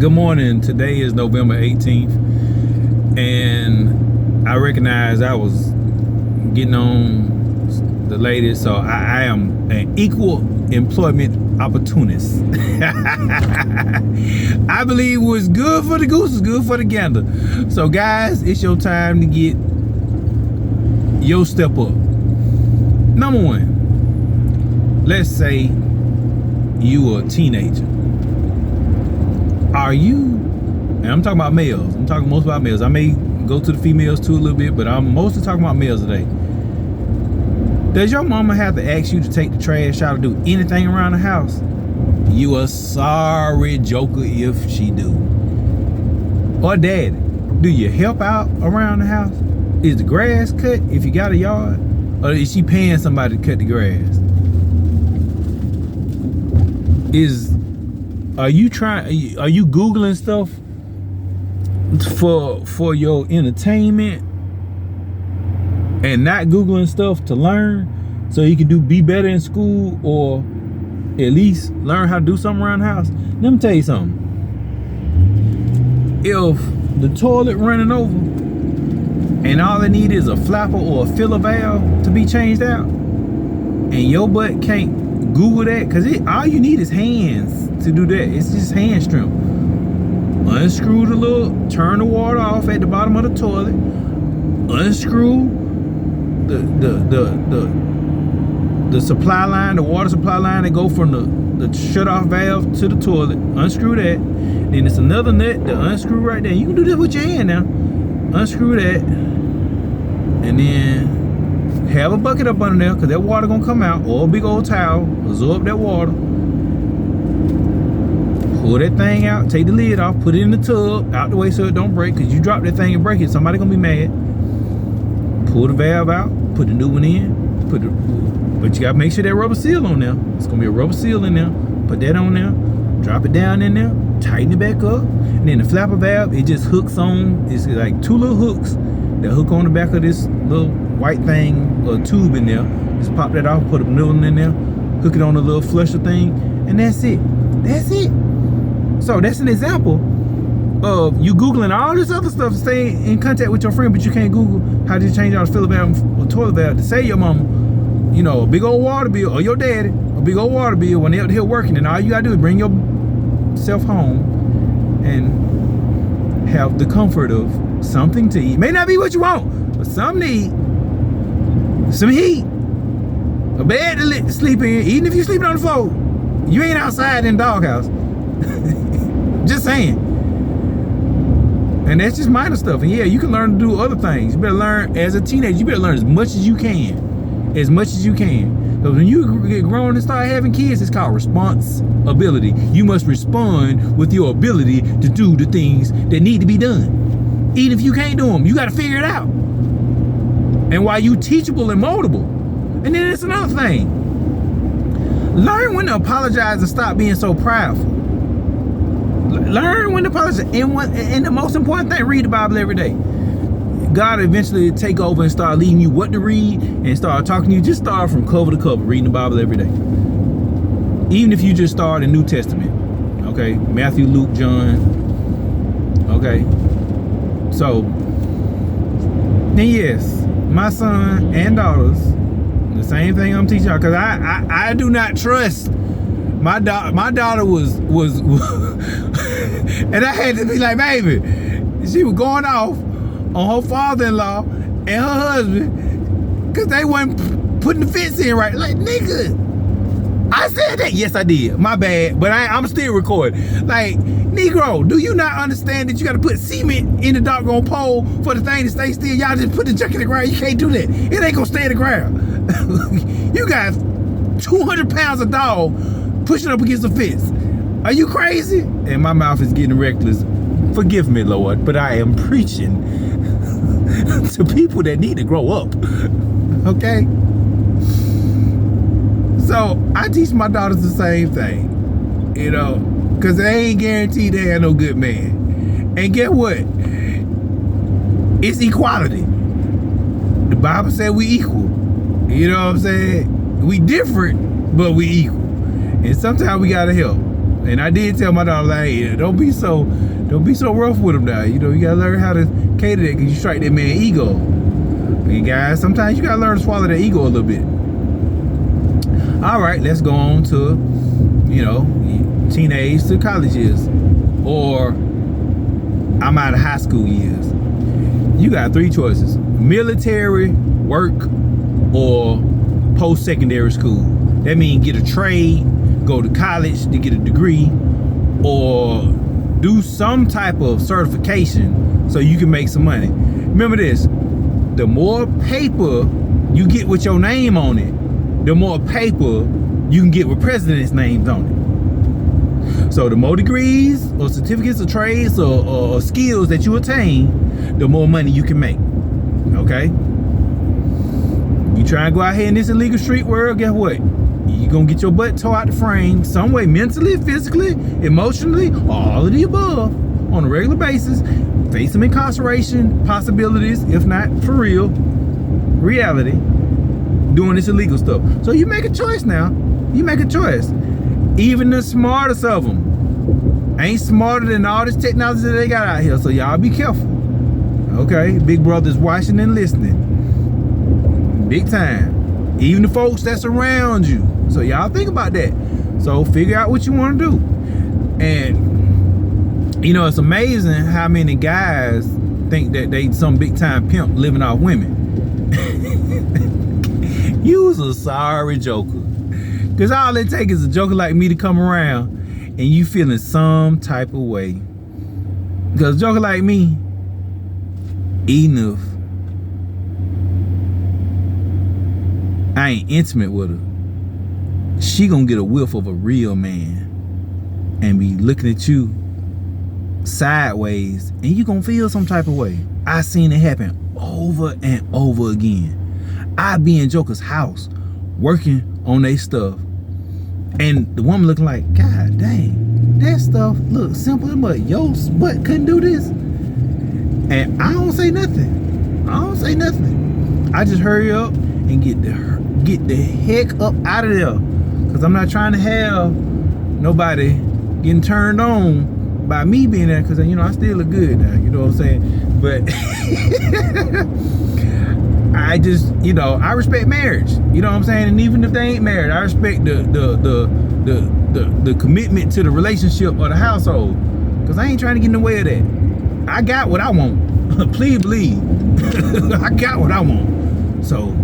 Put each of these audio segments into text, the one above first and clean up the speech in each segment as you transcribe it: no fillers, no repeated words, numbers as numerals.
Good morning. Today is November 18th, and I recognize I was getting on the latest, so I am an equal employment opportunist. I believe what's good for the goose is good for the gander. So guys, it's your time to get your step up. Number one, let's say you are a teenager. Are you, and I'm talking about males, I'm talking most about males. I may go to the females too a little bit, but I'm mostly talking about males today. Does your mama have to ask you to take the trash out or do anything around the house? You a sorry joker if she do. Or daddy, do you help out around the house? Is the grass cut if you got a yard? Or is she paying somebody to cut the grass? Are you Googling stuff for your entertainment and not Googling stuff to learn so you can be better in school or at least learn how to do something around the house? Let me tell you something. If the toilet running over and all it need is a flapper or a filler valve to be changed out, and your butt can't Google that, because all you need is hands to do that. It's just hand strength. Unscrew the turn the water off at the bottom of the toilet. Unscrew the supply line, the water supply line that go from the shut off valve to the toilet. Unscrew that. Then it's another nut to unscrew right there. You can do that with your hand now. Unscrew that, and then have a bucket up under there, because that water gonna come out, or a big old towel, absorb that water. Pull that thing out, take the lid off, put it in the tub, out the way so it don't break, because you drop that thing and break it, somebody gonna be mad. Pull the valve out, put the new one in, but you gotta make sure that rubber seal on there. It's gonna be a rubber seal in there. Put that on there, drop it down in there, tighten it back up, and then the flapper valve, it just hooks on. It's like two little hooks that hook on the back of this little white thing or tube in there. Just pop that off, put a new one in there, hook it on a little flusher thing, and that's it. That's it. So that's an example of you Googling all this other stuff to stay in contact with your friend, but you can't Google how to change out a filler valve or toilet valve to save your mama, a big old water bill, or your daddy, a big old water bill when they're out here working, and all you gotta do is bring yourself home and have the comfort of something to eat. May not be what you want, but something to eat, some heat, a bed to sleep in. Even if you're sleeping on the floor, you ain't outside in the doghouse. Just saying. And that's just minor stuff. And yeah, you can learn to do other things. You better learn as a teenager. You better learn as much as you can. As much as you can. Because when you get grown and start having kids, it's called responsibility. You must respond with your ability to do the things that need to be done. Even if you can't do them, you got to figure it out. And while you teachable and moldable. And then it's another thing. Learn when to apologize and stop being so prideful. Learn when to apologize. And the most important thing, read the Bible every day. God will eventually take over and start leading you what to read and start talking to you. Just start from cover to cover, reading the Bible every day. Even if you just start in New Testament. Okay? Matthew, Luke, John. Okay? So, then yes, my son and daughters, the same thing I'm teaching y'all, because I do not trust. My daughter was and I had to be like, baby, she was going off on her father-in-law and her husband because they wasn't putting the fence in right. Like, nigga, I said that. Yes, I did. My bad. But I'm still recording. Like, Negro, do you not understand that you got to put cement in the doggone pole for the thing to stay still? Y'all just put the junk in the ground. You can't do that. It ain't going to stay in the ground. You got 200 pounds of dog pushing up against the fence. Are you crazy? And my mouth is getting reckless. Forgive me, Lord, but I am preaching to people that need to grow up. Okay? So I teach my daughters the same thing, because they ain't guaranteed they have no good man. And get what? It's equality. The Bible said we equal. You know what I'm saying? We different, but we equal. And sometimes we gotta help. And I did tell my daughter, like, hey, don't be so rough with him now. You know, you gotta learn how to cater that, because you strike that man ego. And guys, sometimes you gotta learn to swallow that ego a little bit. All right, let's go on to, you know, teenage to college years, or I'm out of high school years. You got 3 choices: military, work, or post-secondary school. That means get a trade, go to college to get a degree, or do some type of certification so you can make some money. Remember this: the more paper you get with your name on it, the more paper you can get with presidents' names on it. So the more degrees or certificates of trades or skills that you attain, the more money you can make. Okay? You try and go out here in this illegal street world, guess what? You're gonna get your butt tore out the frame some way, mentally, physically, emotionally, all of the above, on a regular basis. Face some incarceration possibilities, if not for real, reality, doing this illegal stuff. So you make a choice now. You make a choice. Even the smartest of them ain't smarter than all this technology that they got out here. So y'all be careful. Okay? Big brother's watching and listening. Big time. Even the folks that's around you. So y'all think about that. So figure out what you want to do. And you know, it's amazing how many guys think that they some big time pimp living off women. You's a sorry joker. Cause all it takes is a joker like me to come around and you feeling some type of way. Cause a joker like me, even if I ain't intimate with her, she gonna get a whiff of a real man and be looking at you sideways, and you gonna feel some type of way. I seen it happen over and over again. I be in Joker's house working on their stuff, and the woman looking like, God dang, that stuff looks simple, but your butt couldn't do this. And I don't say nothing. I just hurry up and get the heck up out of there, because I'm not trying to have nobody getting turned on by me being there, because, you know, I still look good now, you know what I'm saying? But I just, you know, I respect marriage, you know what I'm saying? And even if they ain't married, I respect the commitment to the relationship or the household, because I ain't trying to get in the way of that. I got what I want. Please believe. I got what I want. So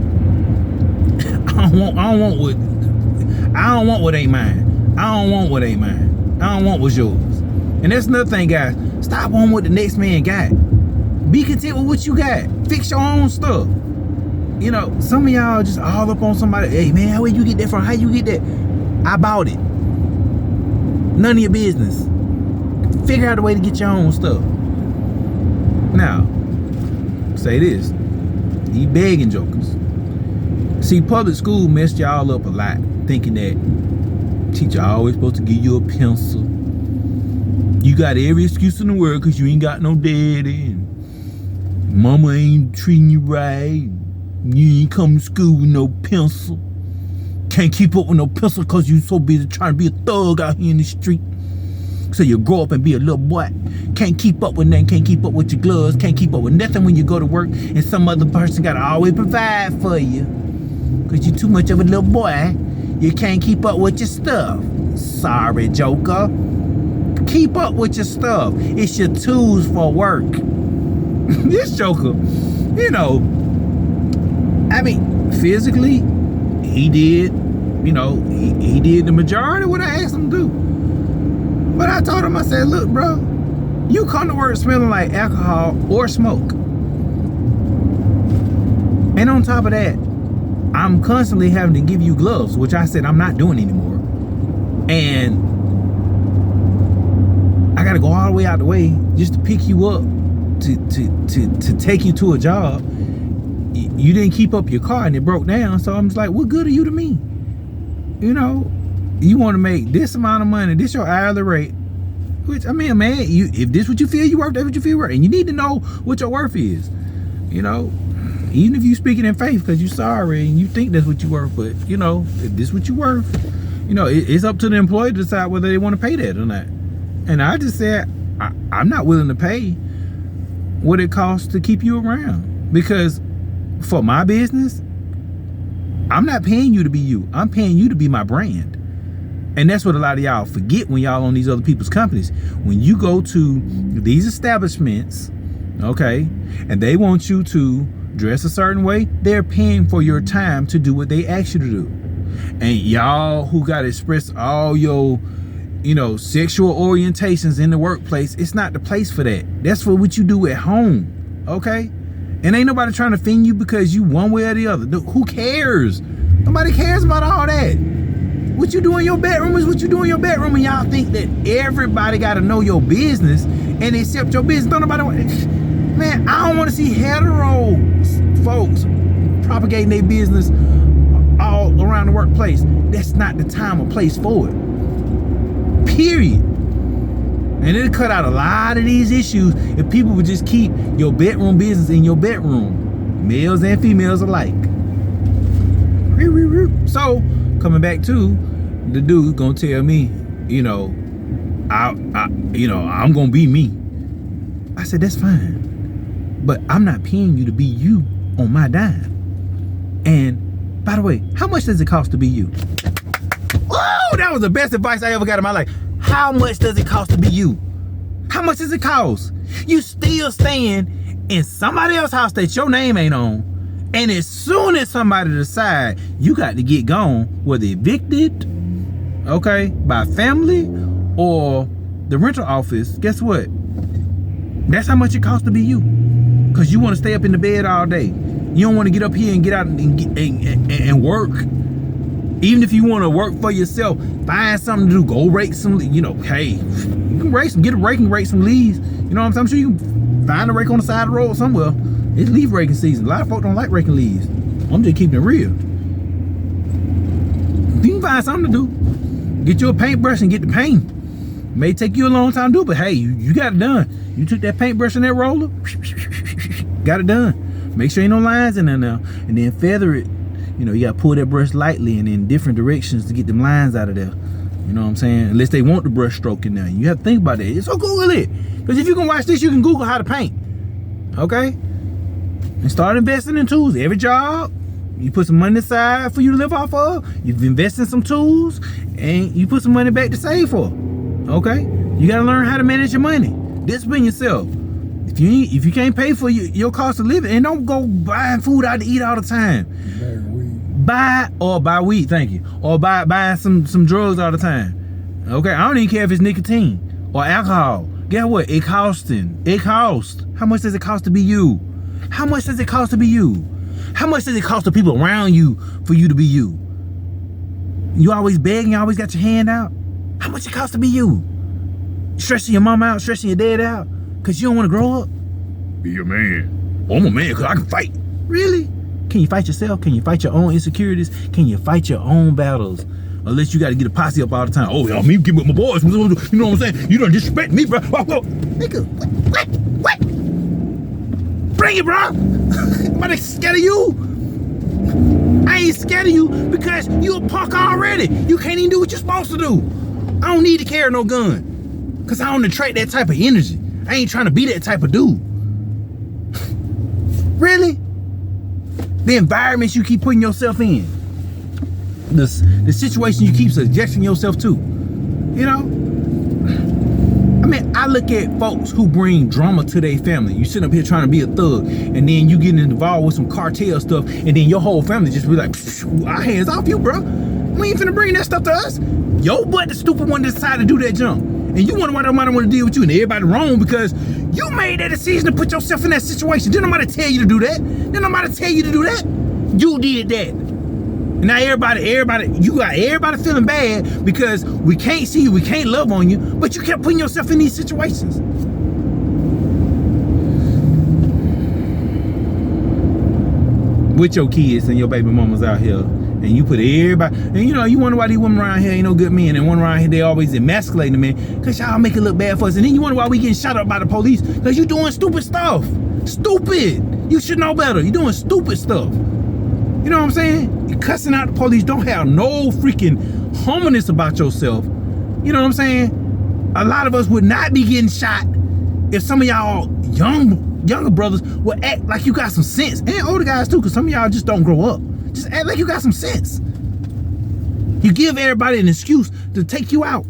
I don't want what ain't mine. I don't want what ain't mine. I don't want what's yours. And that's another thing, guys. Stop wanting what the next man got. Be content with what you got. Fix your own stuff. You know, some of y'all just all up on somebody. Hey man, where you get that from? How you get that? I bought it. None of your business. Figure out a way to get your own stuff. Now, say this. You begging jokers. See, public school messed y'all up a lot, thinking that teacher always supposed to give you a pencil. You got every excuse in the world because you ain't got no daddy, and mama ain't treating you right. You ain't come to school with no pencil. Can't keep up with no pencil because you so busy trying to be a thug out here in the street. So you grow up and be a little boy. Can't keep up with nothing. Can't keep up with your gloves. Can't keep up with nothing when you go to work. And some other person got to always provide for you. Because you're too much of a little boy. You can't keep up with your stuff. Sorry, Joker. Keep up with your stuff. It's your tools for work. This Joker, you know, I mean, physically, he did, you know, he did the majority of what I asked him to do. But I told him, I said, look, bro, you come to work smelling like alcohol or smoke. And on top of that, I'm constantly having to give you gloves, which I said I'm not doing anymore. And I got to go all the way out the way just to pick you up, to take you to a job. You didn't keep up your car and it broke down. So I'm just like, what good are you to me? You know, you want to make this amount of money, this your hourly rate. Which, I mean, man, if this what you feel you worth, that's what you feel worth. And you need to know what your worth is. You know, even if you speaking in faith because you're sorry and you think that's what you worth, but you know, if this what you worth, You know, it's up to the employer to decide whether they want to pay that or not. And I just said, I'm not willing to pay what it costs to keep you around. Because for my business, I'm not paying you to be you. I'm paying you to be my brand. And that's what a lot of y'all forget when y'all on these other people's companies. When you go to these establishments, okay, and they want you to dress a certain way, they're paying for your time to do what they ask you to do. And y'all who got to express all your, you know, sexual orientations in the workplace, it's not the place for that. That's for what you do at home, okay? And ain't nobody trying to offend you because you one way or the other. Who cares? Nobody cares about all that. What you do in your bedroom is what you do in your bedroom, and y'all think that everybody got to know your business and accept your business. Don't nobody want. Man, I don't want to see hetero folks propagating their business all around the workplace. That's not the time or place for it. Period. And it'll cut out a lot of these issues if people would just keep your bedroom business in your bedroom, males and females alike. So coming back to the dude gonna tell me, you know, I'm gonna be me. I said, that's fine, but I'm not paying you to be you on my dime. And by the way, how much does it cost to be you? Oh, that was the best advice I ever got in my life. How much does it cost to be you? How much does it cost? You still staying in somebody else's house that your name ain't on. And as soon as somebody decide you got to get gone, whether evicted, okay, by family or the rental office, guess what? That's how much it costs to be you. Because you want to stay up in the bed all day. You don't want to get up here and get out and work. Even if you want to work for yourself, find something to do. Go rake some, you know, hey, you can rake some, get a rake and rake some leaves. You know what I'm saying? I'm sure you can find a rake on the side of the road somewhere. It's leaf raking season. A lot of folks don't like raking leaves. I'm just keeping it real. You can find something to do. Get you a paintbrush and get the paint. May take you a long time to do, but hey, you got it done. You took that paintbrush and that roller, got it done. Make sure ain't no lines in there now. And then feather it. You know, you got to pull that brush lightly and in different directions to get them lines out of there. You know what I'm saying? Unless they want the brush stroke in there. You have to think about that. So Google it. Because if you can watch this, you can Google how to paint. Okay? And start investing in tools. Every job, you put some money aside for you to live off of. You've invested in some tools and you put some money back to save for. Okay? You got to learn how to manage your money. Discipline yourself. If you can't pay for your cost of living, and don't go buying food out to eat all the time. Buy weed, thank you. Or buy some drugs all the time. Okay? I don't even care if it's nicotine or alcohol. Guess what? It costs. How much does it cost to be you? How much does it cost to be you? How much does it cost the people around you for you to be you? You always begging, you always got your hand out. How much it cost to be you? Stressing your mom out, stressing your dad out, because you don't want to grow up? Be your man. Oh, I'm a man because I can fight. Really? Can you fight yourself? Can you fight your own insecurities? Can you fight your own battles? Unless you got to get a posse up all the time. Oh, y'all, me get with my boys. You know what I'm saying? You don't disrespect me, bro. Nigga, what? Bring it, bro. I'm not scared of you. I ain't scared of you because you a punk already. You can't even do what you're supposed to do. I don't need to carry no gun because I don't attract that type of energy. I ain't trying to be that type of dude. Really? The environments you keep putting yourself in. The situation you keep subjecting yourself to. You know? I mean, I look at folks who bring drama to their family. You sit up here trying to be a thug, and then you get involved with some cartel stuff, and then your whole family just be like, our hands off you, bro. We ain't finna bring that stuff to us. Your butt, the stupid one, decided to do that jump. And you wonder why nobody want to deal with you, and everybody wrong because you made that decision to put yourself in that situation. Didn't nobody tell you to do that. Didn't nobody tell you to do that. You did that. And now you got everybody feeling bad because we can't see you, we can't love on you, but you kept putting yourself in these situations. With your kids and your baby mamas out here, and you put everybody, and you know, you wonder why these women around here ain't no good men, and one around here, they always emasculating the men, because y'all make it look bad for us, and then you wonder why we getting shot up by the police, because you doing stupid stuff. Stupid. You should know better. You doing stupid stuff. You know what I'm saying? You cussing out the police, don't have no freaking humbleness about yourself, you know what I'm saying? A lot of us would not be getting shot if some of y'all younger brothers would act like you got some sense, and older guys too, because some of y'all just don't grow up. Just act like you got some sense. You give everybody an excuse to take you out.